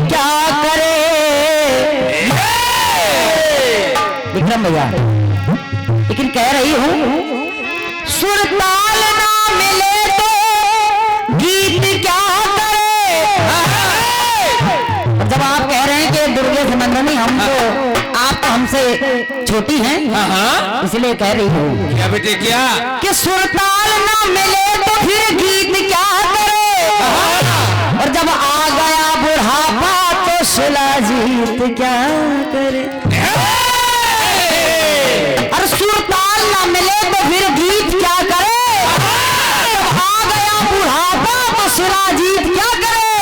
क्या करे विक्रम भैया, लेकिन कह रही हूं सुर ताल ना मिले तो गीत क्या करे। जब आप कह रहे हैं कि दुर्गे से नंदनी हमको, आप तो हमसे छोटी हैं, इसलिए कह रही हूँ क्या बेटे क्या कि सुर ताल ना मिले तो फिर गीत क्या करे। और जब आ गया बुढ़ापा तो शिलाजीत क्या करे। और सुर ताल ना मिले तो फिर गीत क्या करे। जब आ गया बुढ़ापा तो शिलाजीत क्या करे।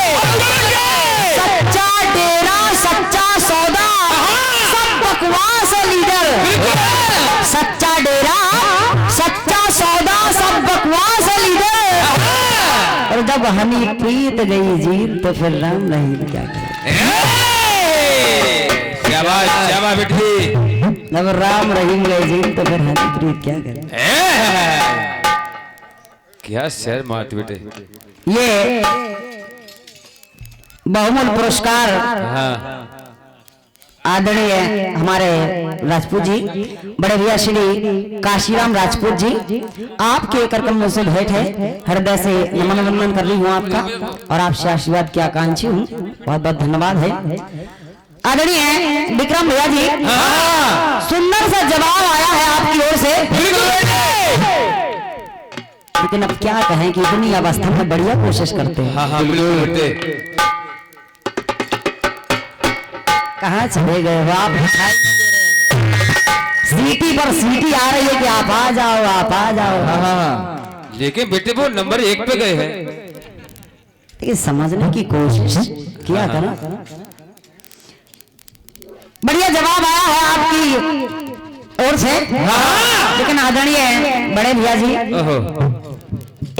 सच्चा डेरा सच्चा सौदा सब बकवास लीडर। सच्चा डेरा सच्चा सौदा सब बकवास लीडर। और जब हनी प्रीत गई जीत तो फिर राम रहीम क्या करे। शाबाश बेटी। जब राम रहीम गए जीत तो फिर हनी प्रीत क्या करे। क्या शेर मात बेटे। ये बहुमूल्य पुरस्कार आदरणीय हमारे राजपूत जी, बड़े भैया श्री काशीराम राजपूत जी, आपके करकमलों से भेंट है। हृदय से नमन वंदन कर रही हूँ आपका और आपसे आशीर्वाद की आकांक्षी हूँ। बहुत बहुत धन्यवाद है आदरणीय विक्रम भैया जी। सुंदर सा जवाब आया है आपकी ओर से, लेकिन अब क्या कहें कि इतनी अवस्था में बढ़िया कोशिश करते हैं। कहाँ चले गए हो आप, दिखाई नहीं दे रहे। सीटी पर सीटी आ रही है कि आप आ जाओ आप आ जाओ। लेकिन बेटे वो नंबर 1 पे गए हैं। लेकिन समझने की कोशिश किया करो। बढ़िया जवाब आया है आपकी ओर से, लेकिन आदरणीय बड़े भैया जी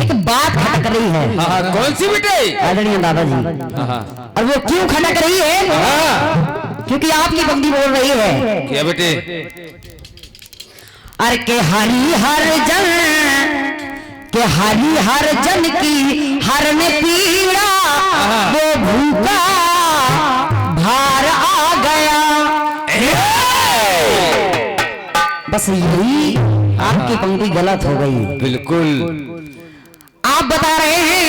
एक बात खटक रही है। कौन सी बेटे आदरणीय दादाजी, और वो क्यों खटक रही है? क्योंकि आपकी बंदी बोल रही है क्या बेटे। अरे के हरी हर जन की हर ने पीड़ा वो भूखा भार आ गया। बस यही आपकी पंक्ति गलत हो गई। बिल्कुल आप बता रहे हैं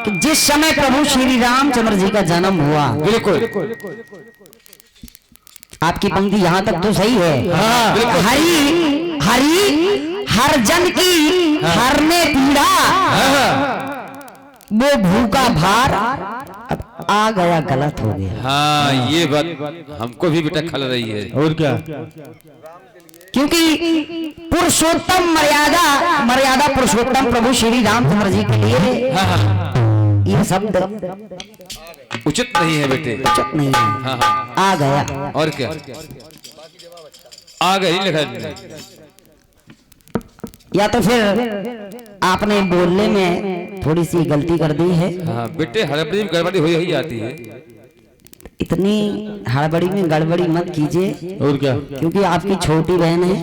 कि जिस समय प्रभु श्री रामचंद्र जी का जन्म हुआ, बिल्कुल आपकी पंक्ति यहाँ तक तो सही है। हरी हर जन की हर ने पीड़ा वो भूखा भार अब आ गया, गलत हो गया। हाँ ये बात हमको भी बेटा खल रही है। और क्या, क्योंकि पुरुषोत्तम मर्यादा पुरुषोत्तम प्रभु श्री रामचंद्र जी के लिए ये शब्द उचित नहीं है बेटे, उचित नहीं है। आ गया और क्या, आ गई लिखा। या तो फिर आपने बोलने में थोड़ी सी गलती कर दी है। हाँ बेटे, हड़बड़ी में गड़बड़ी हो ही जाती है। इतनी हड़बड़ी में गड़बड़ी मत कीजिए। और क्या, क्योंकि आपकी छोटी बहन है।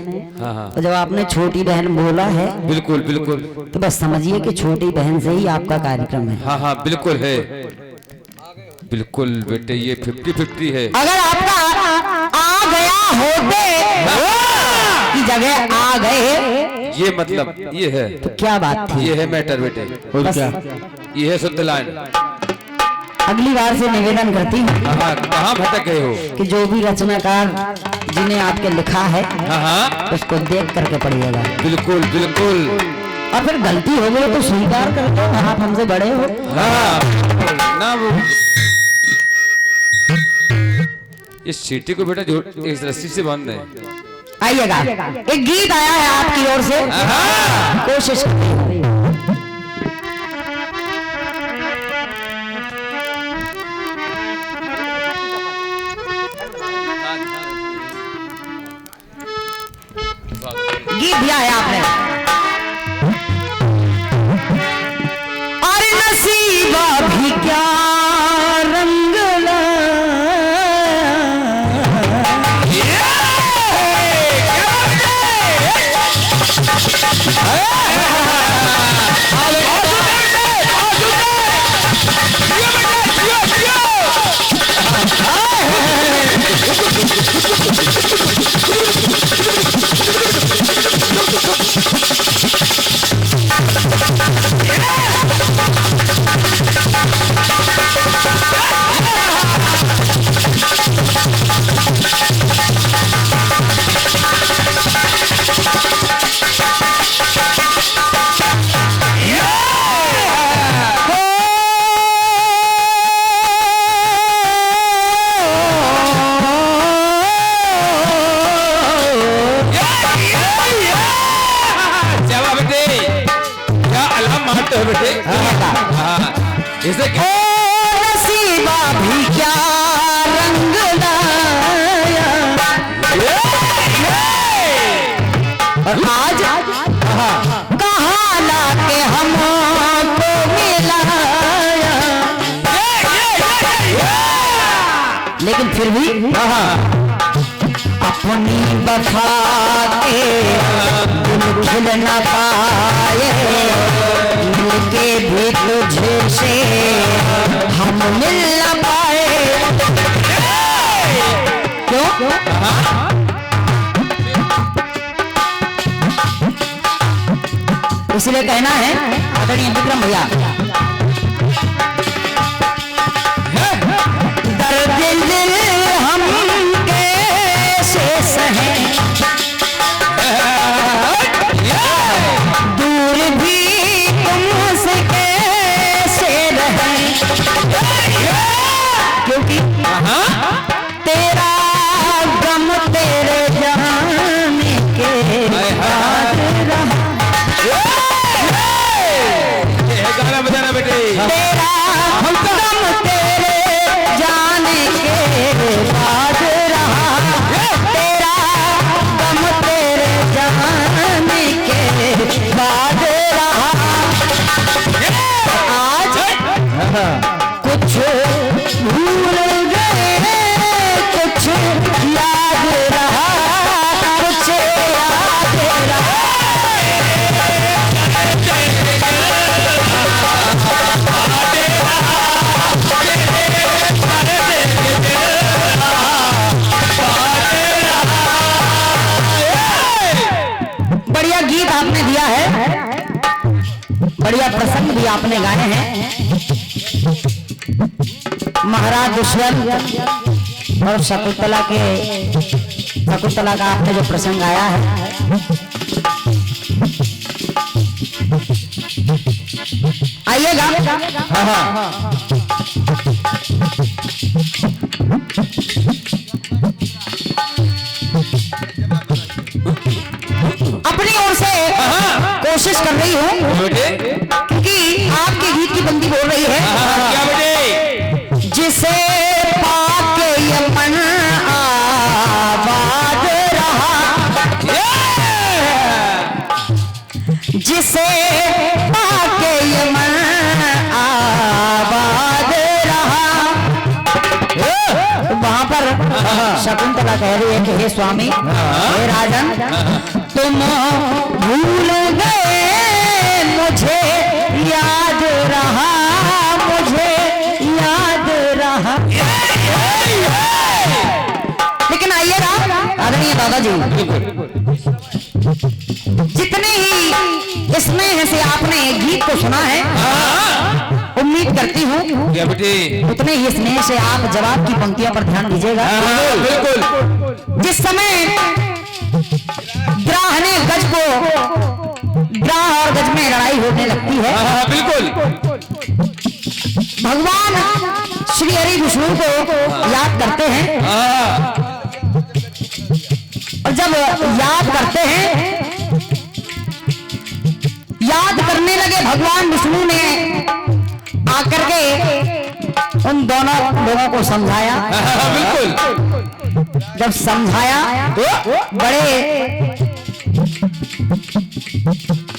तो जब आपने छोटी बहन बोला है, बिल्कुल बिल्कुल, तो बस समझिए कि छोटी बहन से ही आपका कार्यक्रम है। हाँ बिल्कुल है, बिल्कुल बेटे ये 50-50 है। अगर आपका आ गया होते की जगह आ गए, ये मतलब ये है, तो क्या बात थी। ये है मैटर बेटे। और क्या, ये है शुद्ध लाइन। अगली बार से निवेदन करती हूँ, कहाँ भटक गए हो, कि जो भी रचनाकार जिन्हें आपके लिखा है उसको देख करके पढ़िएगा। बिल्कुल बिल्कुल, और फिर गलती हो गई तो स्वीकार करते हो, आप हमसे बड़े हो। ना वो इस सीटी को बेटा जो इस रस्सी से बांध रहे हैं। आइएगा, एक गीत आया है आपकी ओर से, कोशिश करिए। गीत दिया है आपने। अरे नसीबा भी क्या रंग इसे ओ नसीबा भी क्या रंग लाया, और आज कहाँ लाके हमको मिलाया। लेकिन फिर भी अपनी वफा के दिल खिल न पाए, मिलके भी तुझसे हम मिल न पाए। क्यों? इसलिए कहना है आदरणीय विक्रम भैया, दर्द दिल हम कैसे सहें, दूर भी तुमसे कैसे रहें, क्योंकि तेरा गम तेरे जाने के बाद रहा। गाना बजाना बेटे। तेरा गम तेरे जाने के बाद रहा, तेरा गम तेरे जाने के बाद रहा। आज कुछ भूल गए, कुछ याद रहा, कुछ याद रहा। बढ़िया गीत आपने दिया है, बढ़िया प्रसंग भी आपने गाए हैं। महाराज दुष्यंत और शकुंतला का आपने जो प्रसंग गाया है, आइएगा। अपनी ओर से कोशिश कर रही हूँ, क्योंकि आपके गीत की बंदी बोल रही है, क्या बेटे? जिसे पाके ये मन आबाद रहा, जिसे पाके ये मन आबाद रहा। वहां पर शकुंतला कह रही है कि हे स्वामी, हे राजन, तुम भूल गए, मुझे याद रहा, मुझे याद रहा। लेकिन आइएगा आदरणीय दादाजी, जितने ही स्नेह से आपने गीत को सुना है, उम्मीद करती हूँ क्या बेटे? उतने ही स्नेह से आप जवाब की पंक्तियों पर ध्यान दीजिएगा। बिल्कुल। जिस समय ग्राह ने गज को, ग्राह और गज में लड़ाई होने लगती है, बिल्कुल। भगवान श्री हरि विष्णु को याद करते हैं, और जब याद करते हैं, याद करने लगे भगवान विष्णु ने आकर के उन दोनों लोगों को समझाया। बिल्कुल। जब समझाया तो बड़े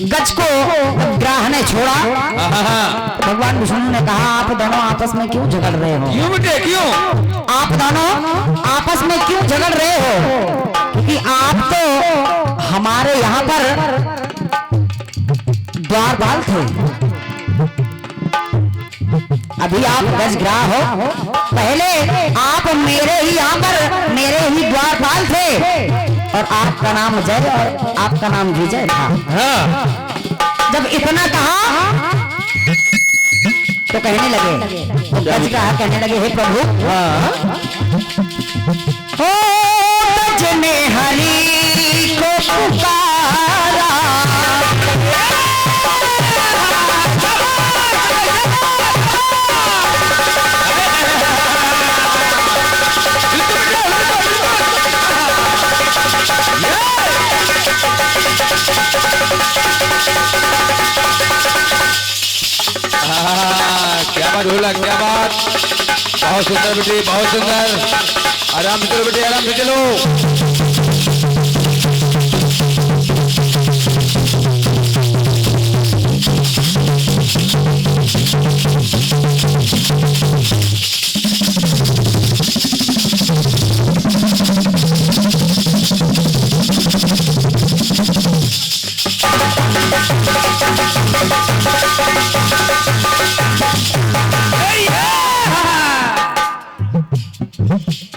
गज को ग्राह ने छोड़ा, भगवान विष्णु ने कहा, आप दोनों आपस में क्यों झगड़ रहे हो? क्यों बेटे, क्यों? आप दोनों आपस में क्यों झगड़ रहे हो? क्योंकि आप तो हमारे यहाँ पर द्वारपाल थे, अभी आप गजग्राह हो, पहले आप मेरे ही यहाँ पर मेरे ही द्वारपाल थे, और आपका नाम जय और आपका नाम विजय था। जब इतना कहा तो कहने लगे, तो गजग्राह कहने लगे, हे प्रभु, ओ गज ने हरि को पुकारा, क्या बात ढोला, क्या बात, बहुत सुंदर बेटे, बहुत सुंदर। आराम से चलो बेटे, आराम से चलो।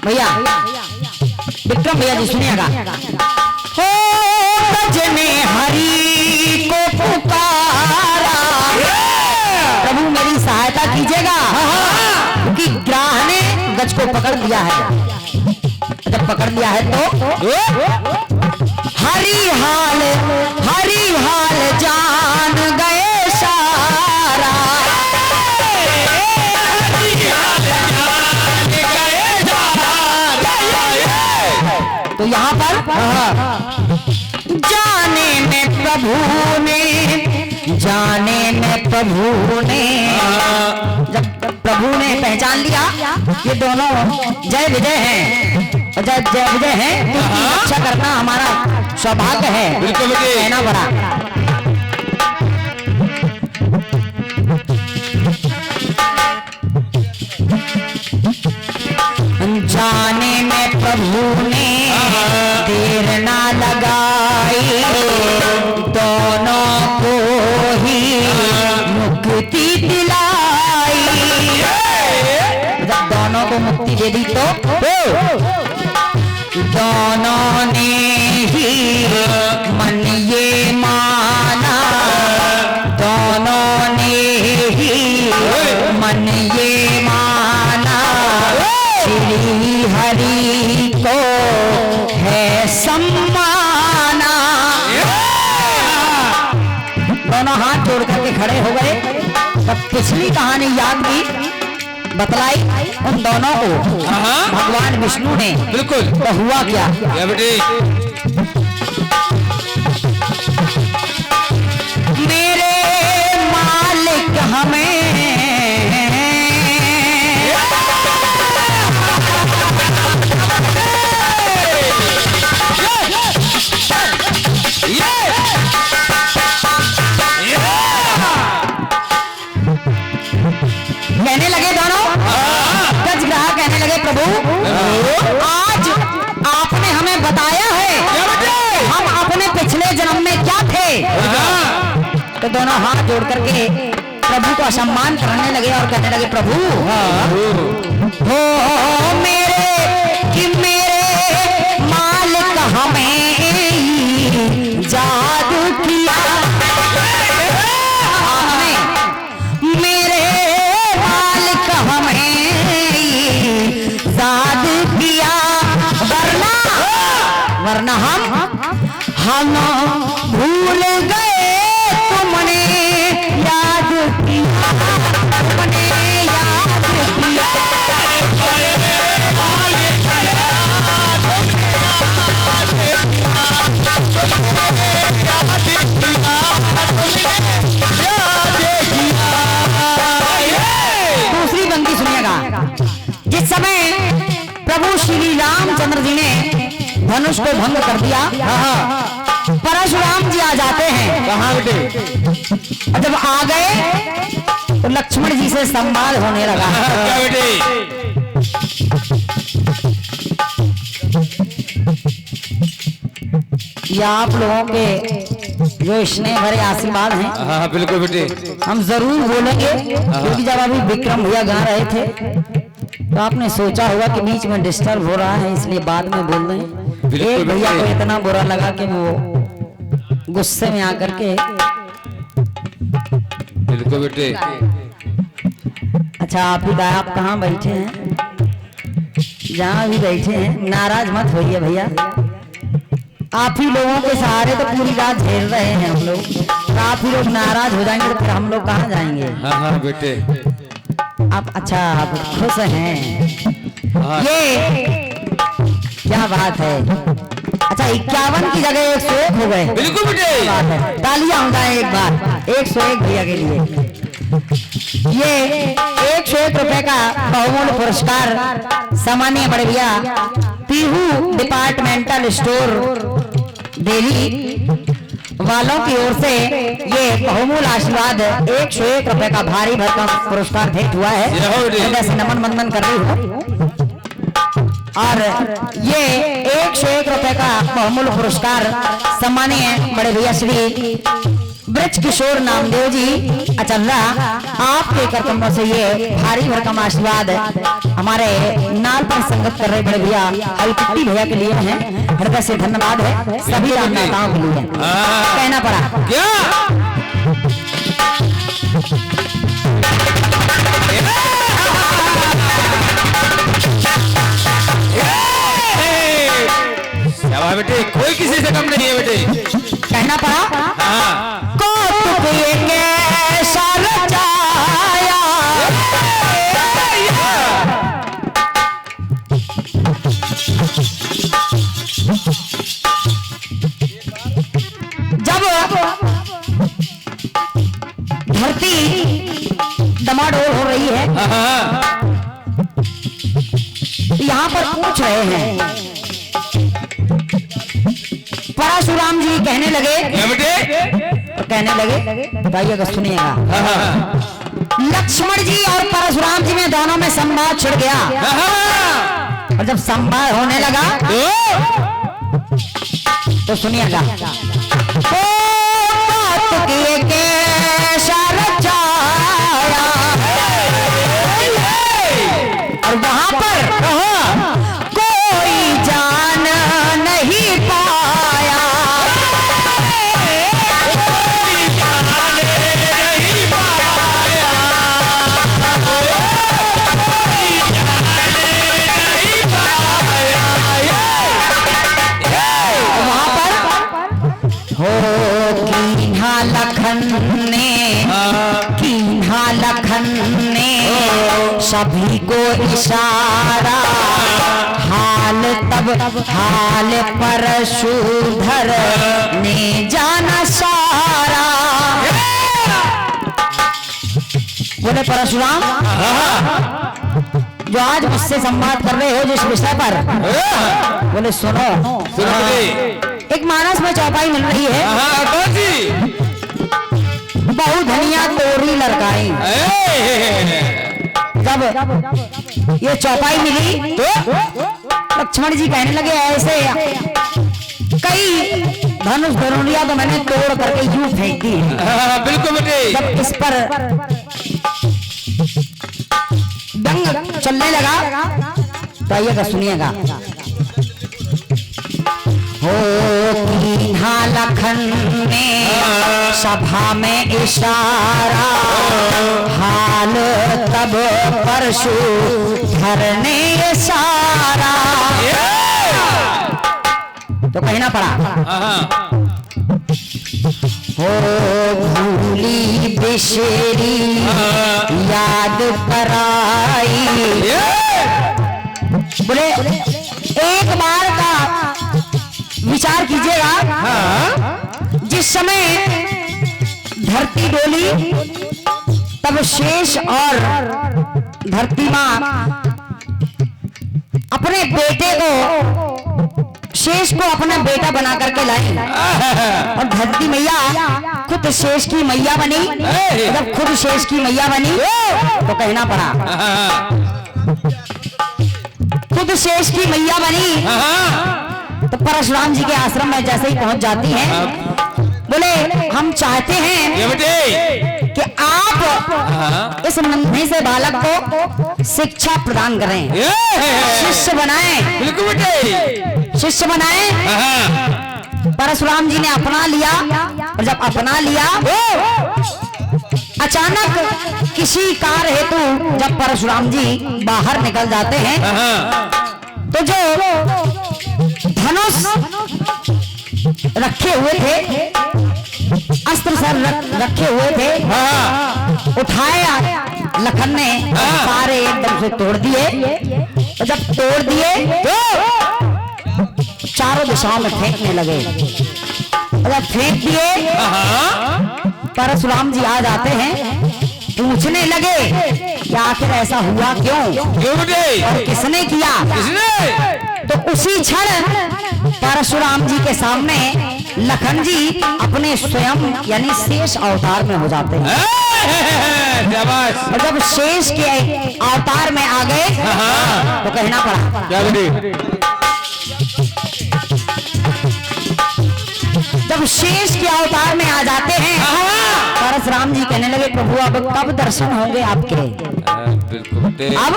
भैया विक्रम भैया जी सुनिएगा। हो गजने हरि को पुकारा, प्रभु मेरी सहायता कीजिएगा, क्योंकि ग्राह ने गज को पकड़ लिया है। जब पकड़ लिया है तो हरि हाल जान गए सारा। तो यहाँ पर जाने में प्रभु ने जब प्रभु ने पहचान लिया ये दोनों जय विजय हैं, और जब जय विजय हैं तो इनकी रक्षा करना हमारा सौभाग्य है, कहना बड़ा। जाने में प्रभु ने देर ना लगाई, दोनों को ही मुक्ति दिलाई। जब दोनों को मुक्ति दे दी तो दोनों ने ही मन ये माना, दोनों ने ही मन ये माना, श्री हरि को है सम्माना। दोनों हाथ जोड़ करके खड़े हो गए। तब पिछली कहानी याद की बतलाई उन दोनों को भगवान विष्णु ने। बिल्कुल। तो हुआ क्या बेटे, मेरे मालिक हमें कहने लगे दोनों गजग्राह कहने लगे प्रभु आज आपने हमें बताया है हम अपने पिछले जन्म में क्या थे। तो दोनों हाथ जोड़ करके प्रभु को सम्मान करने लगे और कहने लगे प्रभु हो मेरे मालिक हमें जादू किया, वरना हम भूल गए तुमने याद किया, तुमने याद किया। दूसरी पंक्ति सुनिएगा। जिस समय प्रभु श्री रामचंद्र जी ने धनुष को भंग कर दिया, परशुराम जी आ जाते हैं कहाँ बेटे, और जब आ गए तो लक्ष्मण जी से संवाद होने लगा। क्या बेटे, ये आप लोगों के जो स्नेह भरे आशीर्वाद हैं। हाँ बिल्कुल बेटे, हम जरूर बोलेंगे, क्योंकि जब अभी विक्रम भैया गा रहे थे तो आपने सोचा होगा कि बीच में डिस्टर्ब हो रहा है, इसलिए बाद में बोल रहे हैं। एक भैया को इतना बुरा लगा कि वो गुस्से में आकर के। बिल्कुल बेटे। अच्छा आप ही आप कहाँ बैठे हैं, जहाँ भी बैठे हैं नाराज मत होइए भैया, आप ही लोगों के सहारे तो पूरी रात झेल रहे हैं हम लोग, तो आप ही लोग नाराज हो जाएंगे तो फिर हम लोग कहाँ जाएंगे। हाँ हाँ बेटे, आप अच्छा आप खुश हैं। ये क्या बात है। अच्छा 51 की जगह 101 हो गए। बिल्कुल बेटे, बात है, तालियां होगा एक बार 101 भैया के लिए। ये 101 रुपए का बहुमूल्य पुरस्कार सम्मानीय बड़े भैया पीहू डिपार्टमेंटल स्टोर दिल्ली वालों की ओर से ये बहुमूल्य आशीर्वाद 101 रुपए का भारी भरकम पुरस्कार भेंट हुआ है। जैसे नमन वंदन कर रही हूँ और ये 101 रुपए का बहुमूल्य पुरस्कार सम्मानीय बड़े भैया श्री ब्रज किशोर नामदेव जी अचल्ला आपके कर्तव्यों से ये भारी भरकम आशीर्वाद हमारे नाल पर संगत कर रहे बड़े भैया अलकट्टी भैया के लिए हैं। हृदय से धन्यवाद है सभी रामदाताओं के लिए। कहना पड़ा क्या बेटे कोई किसी से कम नहीं है बेटे। कहना पड़ा कौतुक ये कैसा रचाया जब धरती डमाडोल हो रही है यहाँ पर पूछ रहे हैं परशुराम जी कहने लगे बताइएगा सुनिएगा। लक्ष्मण जी और परशुराम जी में दोनों में संवाद छिड़ गया और जब संवाद होने लगा तो सुनिएगा और वहां पर कोई जान नहीं पाया कीन्हा लखन ने सभी को इशारा हाल परशुधर ने जाना सारा। बोले परशुराम जो आज मुझसे संवाद कर रहे हो जिस विषय पर बोले सुनो एक मानस में चौपाई मिल रही है कौन सी बहु धनिया तोरी लड़काई। जब ये चौपाई मिली तो लक्ष्मण जी कहने लगे ऐसे कई धनुष धनुरिया तो मैंने तोड़ करके यूं फेंक दी। बिल्कुल बेटे। जब इस पर दंग चलने लगा तो आइएगा सुनिएगा कीन्हा लखन ने सभा में इशारा हाल तब परशुधर ने सारा। तो कहना पड़ा भूली बिशरी याद पराई। बोले एक बार का विचार कीजिएगा जिस समय धरती डोली तब शेष और धरती मां अपने बेटे को शेष को अपना बेटा बना करके लाई और धरती मैया खुद शेष की मैया बनी। जब खुद शेष की मैया बनी तो कहना पड़ा खुद शेष की मैया बनी तो परशुराम जी के आश्रम में जैसे ही पहुंच जाती हैं बोले हम चाहते हैं कि आप इस नन्हे से बालक को शिक्षा प्रदान करें शिष्य बनाएं। बिल्कुल बेटे शिष्य बनाएं। परशुराम जी ने अपना लिया और जब अपना लिया अचानक किसी कार्य हेतु जब परशुराम जी बाहर निकल जाते हैं तो जो धनुष रखे हुए थे अस्त्र सर रखे हुए थे उठाया लखन ने सारे एकदम से तोड़ दिए। तो जब तोड़ दिए तो चारों दिशाओं में फेंकने लगे। जब फेंक दिए परशुराम जी आ जाते हैं पूछने लगे कि आखिर ऐसा हुआ क्यों क्यों बेटे? और किसने किया? किसने? तो उसी क्षण परशुराम जी के सामने लखन जी अपने स्वयं यानी शेष अवतार में हो जाते हैं। शाबाश। और जब शेष के अवतार में आ गए तो कहना पड़ा क्या बेटे? जब शेष के अवतार में आ जाते हैं परशुराम जी कहने लगे प्रभु अब कब दर्शन होंगे आपके? बिल्कुल बेटे। अब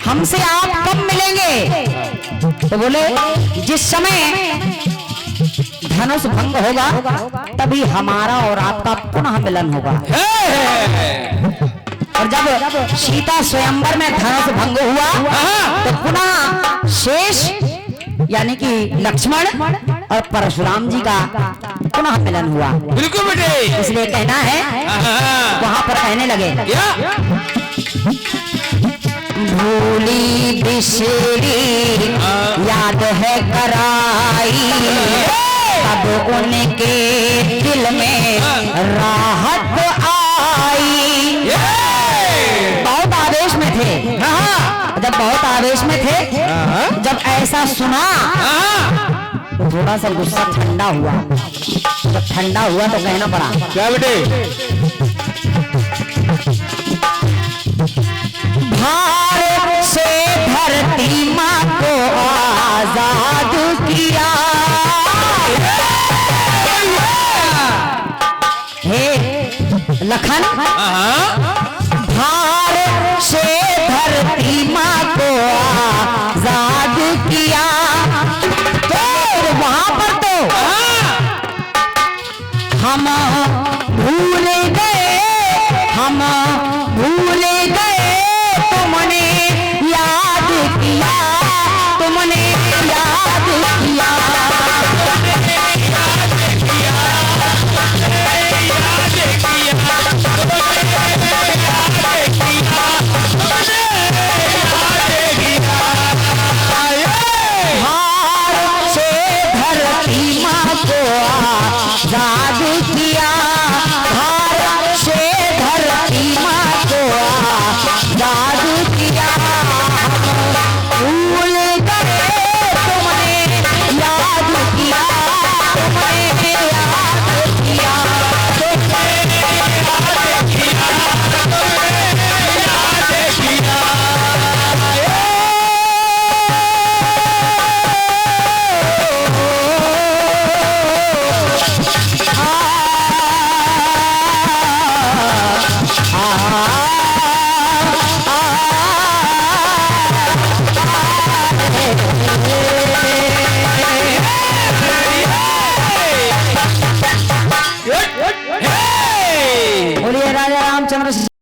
हमसे आप कब मिलेंगे? तो बोले जिस समय धनुष भंग होगा तभी हमारा और आपका पुनः मिलन होगा। और जब सीता स्वयंवर में धनुष भंग हुआ तो पुनः शेष यानी कि लक्ष्मण और परशुराम जी का पुनः मिलन हुआ। बिल्कुल बेटे। इसलिए कहना है वहां पर कहने लगे भूली बिसरी याद है कराई तब उनके दिल में राहत आई। बहुत आवेश में थे। जब बहुत आवेश में थे जब ऐसा सुना तो थोड़ा सा गुस्सा ठंडा हुआ। जब ठंडा हुआ तो कहना पड़ा क्या बेटे? भार से धरती माँ को आजाद किया। हे लखन